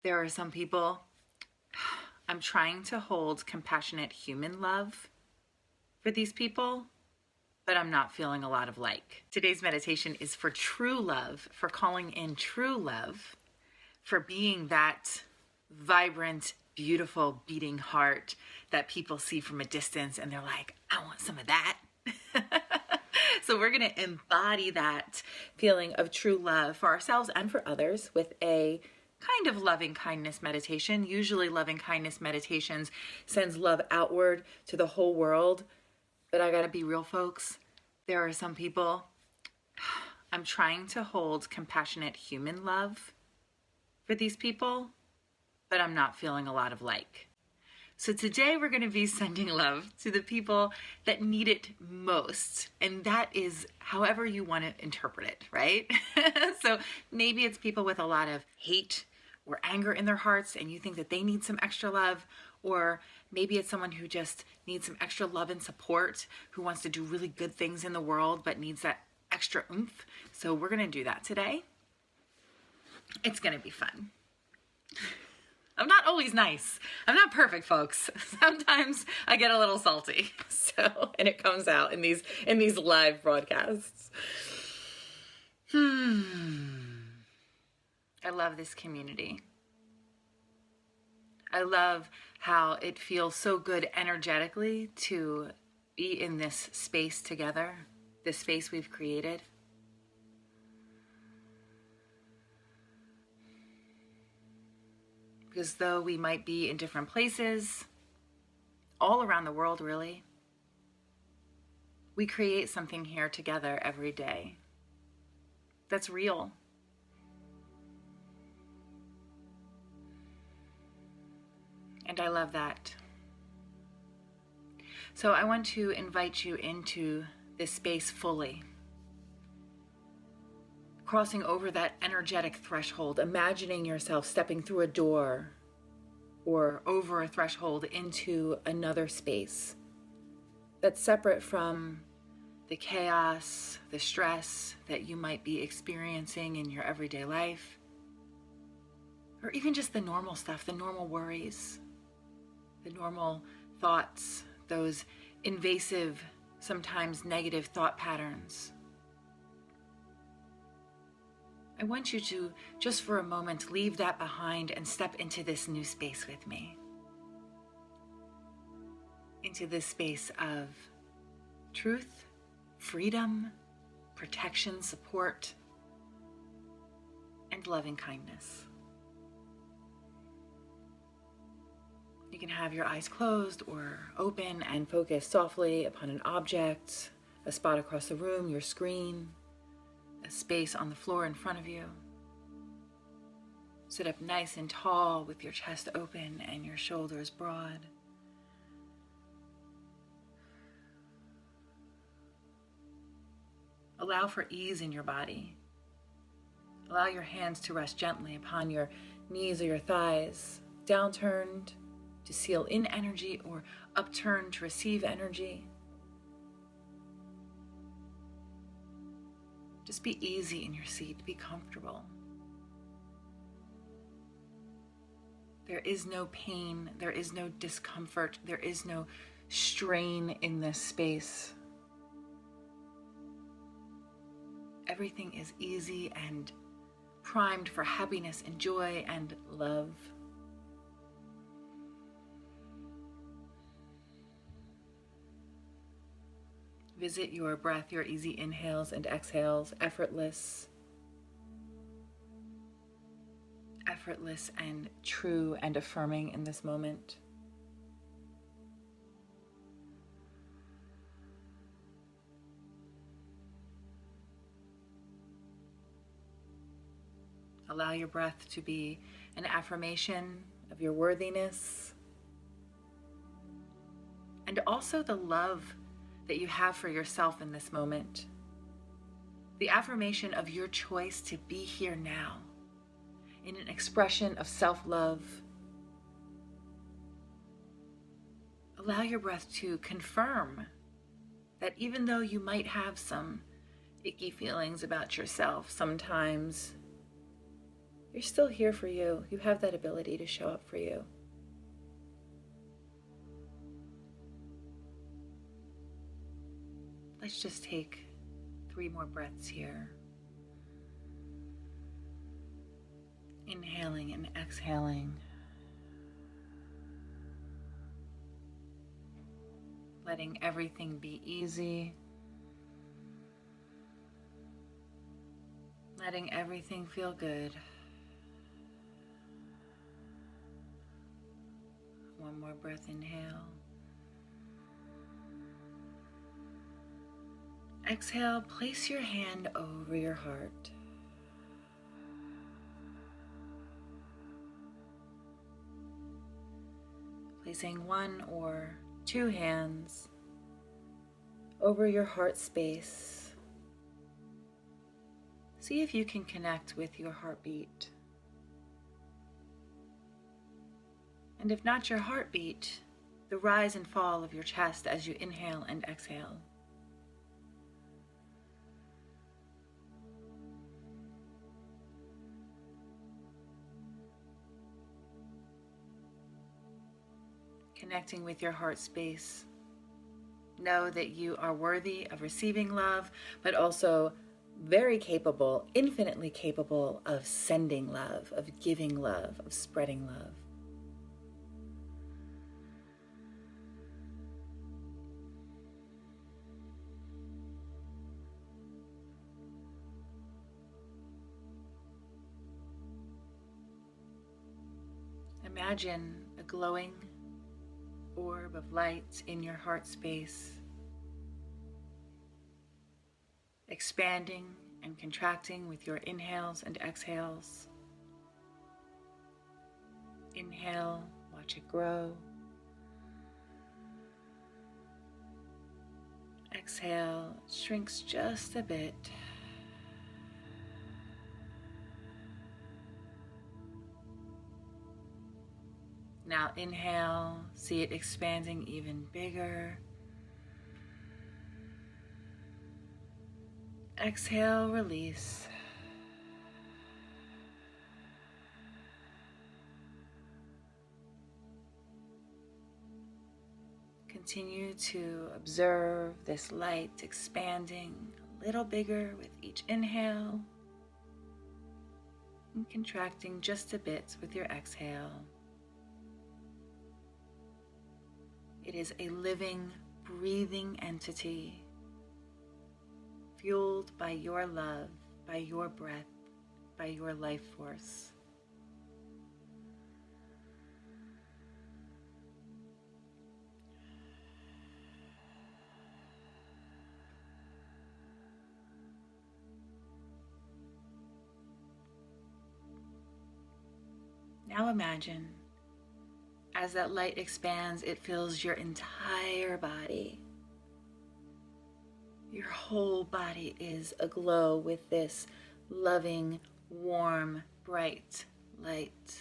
There are some people, I'm trying to hold compassionate human love for these people, but I'm not feeling a lot of like. Today's meditation is for true love, for calling in true love, for being that vibrant, beautiful, beating heart that people see from a distance and they're like, I want some of that. So we're going to embody that feeling of true love for ourselves and for others with a kind of loving kindness meditation. Usually loving kindness meditations sends love outward to the whole world. But I gotta be real, folks. There are some people, I'm trying to hold compassionate human love for these people, but I'm not feeling a lot of like. So today we're gonna be sending love to the people that need it most. And that is however you wanna interpret it, right? So maybe it's people with a lot of hate or anger in their hearts and you think that they need some extra love, or maybe it's someone who just needs some extra love and support, who wants to do really good things in the world but needs that extra oomph. So we're gonna do that today. It's gonna be fun. I'm not always nice. I'm not perfect, folks. Sometimes I get a little salty. And it comes out in these live broadcasts. I love this community. I love how it feels so good energetically to be in this space together, this space we've created. Because though we might be in different places, all around the world really, we create something here together every day that's real. And I love that. So I want to invite you into this space fully. Crossing over that energetic threshold, imagining yourself stepping through a door or over a threshold into another space that's separate from the chaos, the stress that you might be experiencing in your everyday life, or even just the normal stuff, the normal worries, the normal thoughts, those invasive, sometimes negative thought patterns. I want you to, just for a moment, leave that behind and step into this new space with me. Into this space of truth, freedom, protection, support, and loving kindness. You can have your eyes closed or open and focus softly upon an object, a spot across the room, your screen, a space on the floor in front of you. Sit up nice and tall with your chest open and your shoulders broad. Allow for ease in your body. Allow your hands to rest gently upon your knees or your thighs, downturned to seal in energy or upturned to receive energy. Just be easy in your seat, be comfortable. There is no pain, there is no discomfort, there is no strain in this space. Everything is easy and primed for happiness and joy and love. Visit your breath, your easy inhales and exhales, effortless and true and affirming in this moment. Allow your breath to be an affirmation of your worthiness and also the love that you have for yourself in this moment. The affirmation of your choice to be here now in an expression of self-love. Allow your breath to confirm that even though you might have some icky feelings about yourself sometimes, You're still here for you. You have that ability to show up for you. Let's just take 3 more breaths here. Inhaling and exhaling. Letting everything be easy. Letting everything feel good. One more breath, inhale. Exhale, place your hand over your heart. Placing 1 or 2 hands over your heart space. See if you can connect with your heartbeat. And if not your heartbeat, the rise and fall of your chest as you inhale and exhale. Connecting with your heart space. Know that you are worthy of receiving love, but also very capable, infinitely capable of sending love, of giving love, of spreading love. Imagine a glowing orb of light in your heart space, expanding and contracting with your inhales and exhales. Inhale, watch it grow. Exhale, it shrinks just a bit. Now inhale, see it expanding even bigger. Exhale, release. Continue to observe this light expanding a little bigger with each inhale and contracting just a bit with your exhale. It is a living, breathing entity, fueled by your love, by your breath, by your life force. Now imagine, as that light expands, it fills your entire body. Your whole body is aglow with this loving, warm, bright light.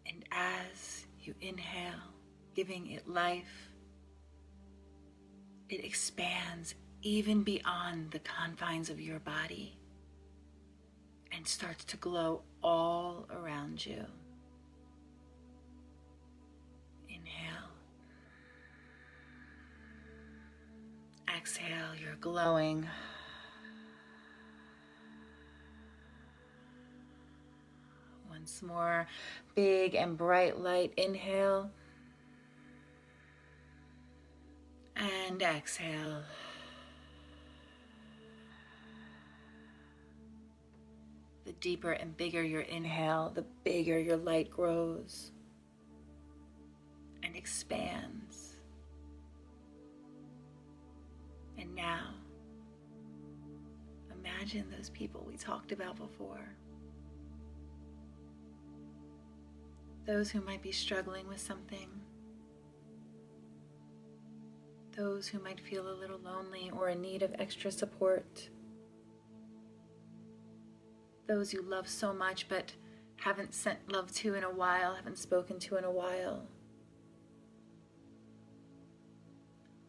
And as you inhale, giving it life, it expands even beyond the confines of your body and starts to glow all around you. Inhale. Exhale, you're glowing. Once more, big and bright light. Inhale. And exhale. The deeper and bigger your inhale, the bigger your light grows and expands. And now, imagine those people we talked about before. Those who might be struggling with something. Those who might feel a little lonely or in need of extra support. Those you love so much but haven't sent love to in a while, haven't spoken to in a while.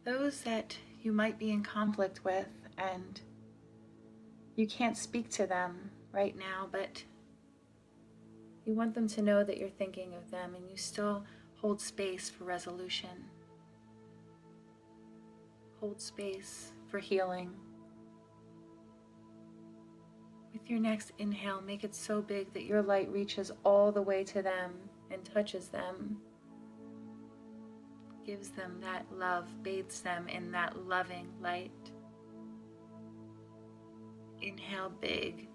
Those that you might be in conflict with and You can't speak to them right now, but you want them to know that you're thinking of them, and you still hold space for resolution. Hold space for healing. With your next inhale, make it so big that your light reaches all the way to them and touches them. Gives them that love, bathes them in that loving light. Inhale big.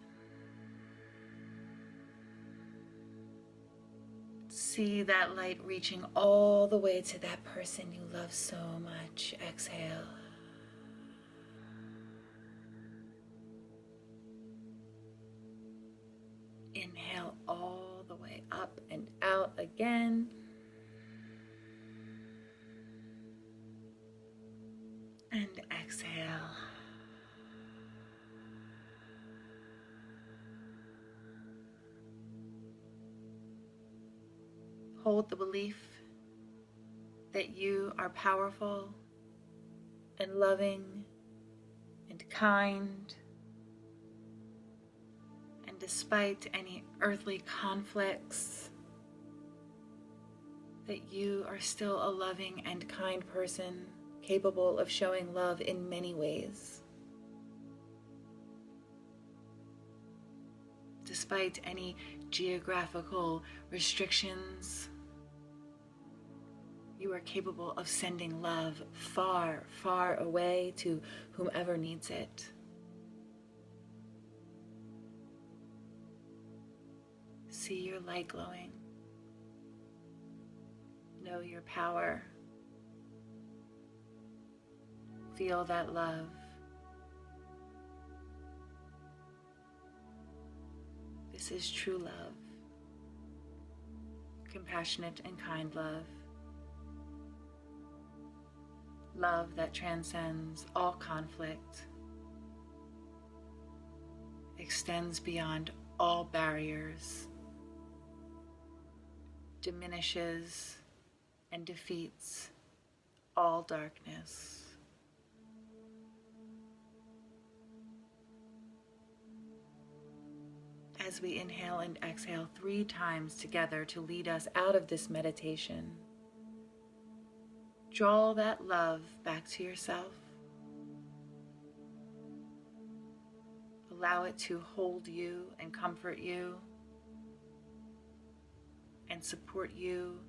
See that light reaching all the way to that person you love so much. Exhale. Inhale all the way up and out again. And exhale. Hold the belief that you are powerful and loving and kind. And despite any earthly conflicts, that you are still a loving and kind person, capable of showing love in many ways. Despite any geographical restrictions, you are capable of sending love far, far away to whomever needs it. See your light glowing. Know your power. Feel that love. This is true love. Compassionate and kind love. Love that transcends all conflict, extends beyond all barriers, diminishes and defeats all darkness. As we inhale and exhale 3 times together to lead us out of this meditation, draw that love back to yourself. Allow it to hold you and comfort you and support you.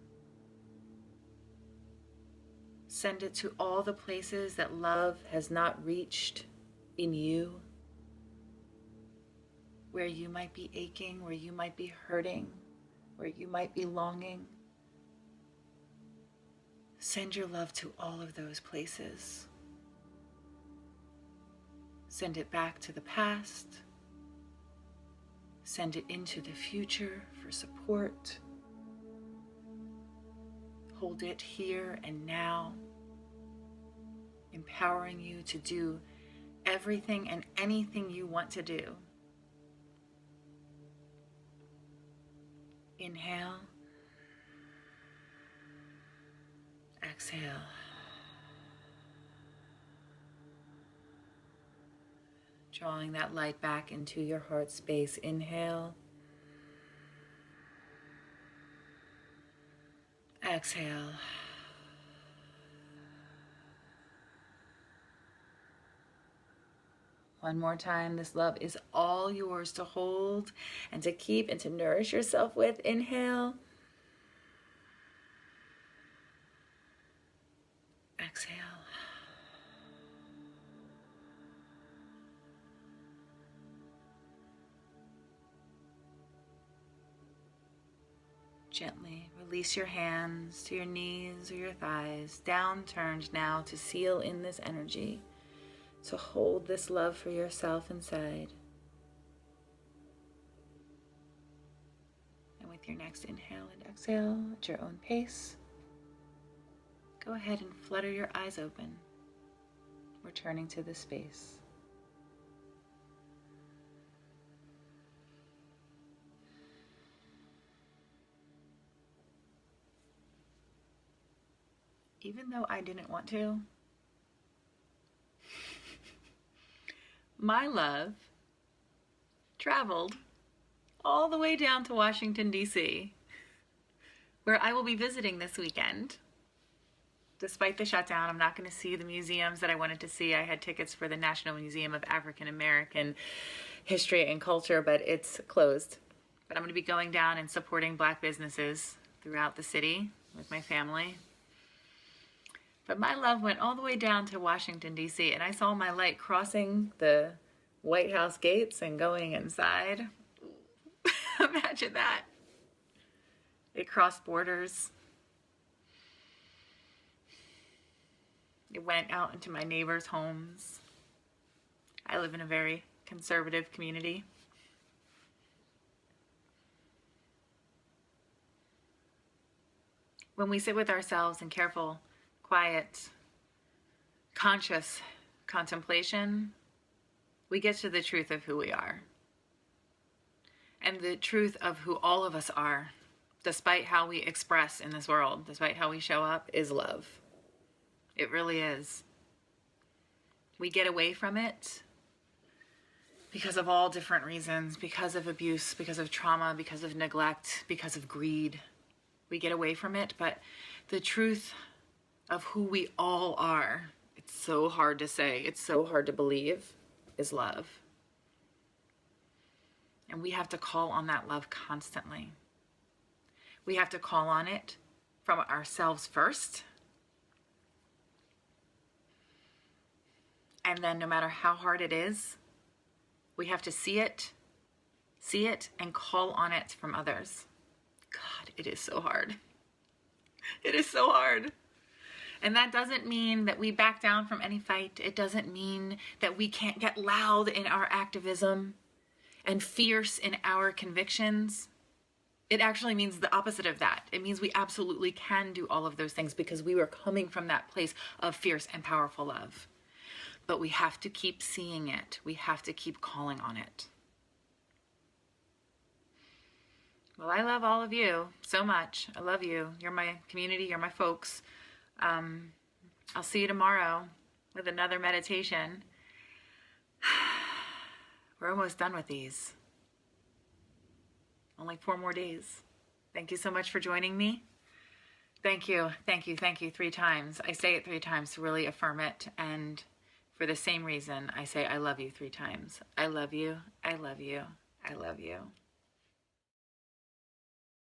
Send it to all the places that love has not reached in you, where you might be aching, where you might be hurting, where you might be longing. Send your love to all of those places. Send it back to the past. Send it into the future for support. Hold it here and now, empowering you to do everything and anything you want to do. Inhale. Exhale. Drawing that light back into your heart space. Inhale. Exhale. One more time. This love is all yours to hold and to keep and to nourish yourself with. Inhale. Exhale. Gently release your hands to your knees or your thighs, down turned now to seal in this energy, to hold this love for yourself inside. And with your next inhale and exhale at your own pace, go ahead and flutter your eyes open, returning to the space. Even though I didn't want to, my love traveled all the way down to Washington, D.C., where I will be visiting this weekend. Despite the shutdown, I'm not going to see the museums that I wanted to see. I had tickets for the National Museum of African American History and Culture, but it's closed. But I'm going to be going down and supporting Black businesses throughout the city with my family. But my love went all the way down to Washington, D.C., and I saw my light crossing the White House gates and going inside. Imagine that. It crossed borders. It went out into my neighbors' homes. I live in a very conservative community. When we sit with ourselves in careful, quiet, conscious contemplation, we get to the truth of who we are. And the truth of who all of us are, despite how we express in this world, despite how we show up, is love. It really is. We get away from it because of all different reasons, because of abuse, because of trauma, because of neglect, because of greed. We get away from it, but the truth of who we all are, it's so hard to say, it's so hard to believe, is love. And we have to call on that love constantly. We have to call on it from ourselves first. And then no matter how hard it is, we have to see it, and call on it from others. God, it is so hard. It is so hard. And that doesn't mean that we back down from any fight. It doesn't mean that we can't get loud in our activism and fierce in our convictions. It actually means the opposite of that. It means we absolutely can do all of those things because we were coming from that place of fierce and powerful love. But we have to keep seeing it. We have to keep calling on it. Well, I love all of you so much. I love you. You're my community. You're my folks. I'll see you tomorrow with another meditation. We're almost done with these. Only 4 more days. Thank you so much for joining me. Thank you, thank you, thank you 3 times. I say it 3 times to really affirm it. And for the same reason, I say I love you 3 times. I love you, I love you, I love you.